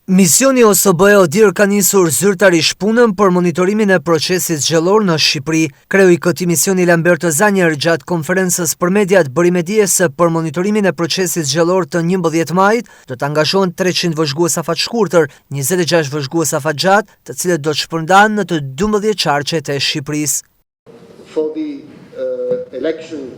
Misioni OSBE-ODIHR ka nisur zyrtarisht punën për monitorimin e procesit zgjedhor në Shqipëri. Kreu i këtij misioni Lamberto Zanjer gjatë konferencës për mediat bëri me dije se për monitorimin e procesit zgjedhor të 11 majit do të angazhohen 300 vëzhgues afat-shkurtër, 26 vëzhgues afat-gjatë, të cilët do të shpërndahen në të 12 qarqet e Shqipërisë. For the election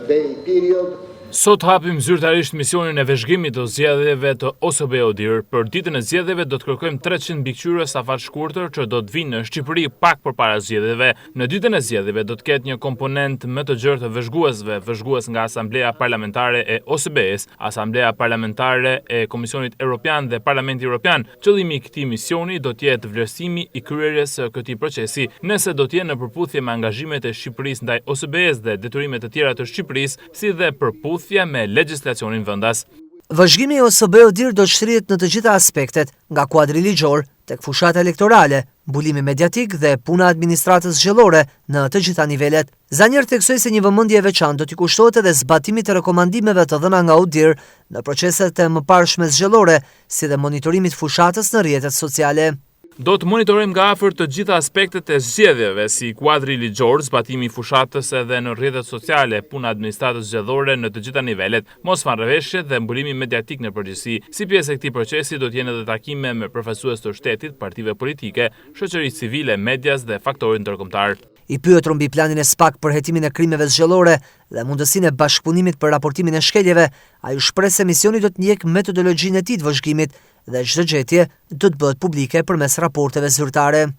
day period, Sot hapim zyrtarisht misionin e vëzhgimit të zgjedhjeve të OSBE-ODIHR. Për ditën e zgjedhjeve do të kërkojmë 300 mbikëqyrës afat-shkurtër që do të vinë në Shqipëri pak përpara zgjedhjeve. Në ditën e zgjedhjeve do të ketë një komponent më të gjerë të vëzhguesve, vëzhgues nga Asamblea Parlamentare e OSBE-s, Asamblea Parlamentare e Komisionit Evropian dhe Parlamenti Evropian. Qëllimi i këtij misioni do të jetë vlerësimi i kryerjes së këtij procesi, nëse do të jenë në përputhje me angazhimet e Shqipërisë ndaj OSBE-s dhe detyrimet të tjera të Shqipërisë, si dhe përputhje me legjislacionin vendas. Vëzhgimi i OSBE-ODIHR do të shtrihet në të gjitha aspektet, nga kuadri ligjor tek fushata elektorale, mbulimi mediatik dhe puna e administratës zgjedhore në të gjitha nivelet. Zanjer theksoi se një vëmendje e veçantë do t'i kushtohet edhe zbatimit të rekomandimeve të dhëna nga ODIHR në proceset e mëparshme zgjedhore, si dhe monitorimit fushatës në rrjetet sociale. Do të monitorojmë nga afër të gjitha aspektet e zgjedhjeve, si kuadri ligjor, zbatimi i fushatës edhe në rrjetet sociale, puna e administratës zgjedhore në të gjitha nivelet, mos marrëveshjet dhe mbulimi mediatik në përgjithësi. Si pjesë e këtij procesi do të jenë edhe takime me përfaqësues të shtetit, partive politike, shoqërisë civile, medias dhe faktorit ndërkombëtar. I pyetur mbi planin e SPAK për hetimin e krimeve zgjedhore dhe mundësinë e bashkëpunimit për raportimin e shkeljeve, ai u shpreh se misioni do të ndjek metodologjinë e tij të vëzhgimit dhe çdo gjetje do të bëhet publike përmes raporteve zyrtare.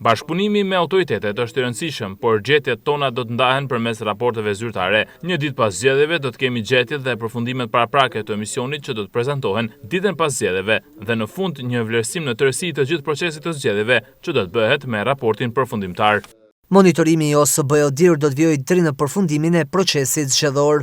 Bashkëpunimi me autoritetet është i rëndësishëm, por gjetjet tona do të ndahen përmes raporteve zyrtare. Një ditë pas zgjedhjeve do të kemi gjetjet dhe përfundimet paraprake të misionit që do të prezantohen ditën pas zgjedhjeve dhe në fund një vlerësim në tërësi të gjithë procesit të zgjedhjeve që do të bëhet me raportin përfundimtar. Monitorimi i OSBE-ODIHR do të vijojë deri në përfundimin e procesit zgjedhor.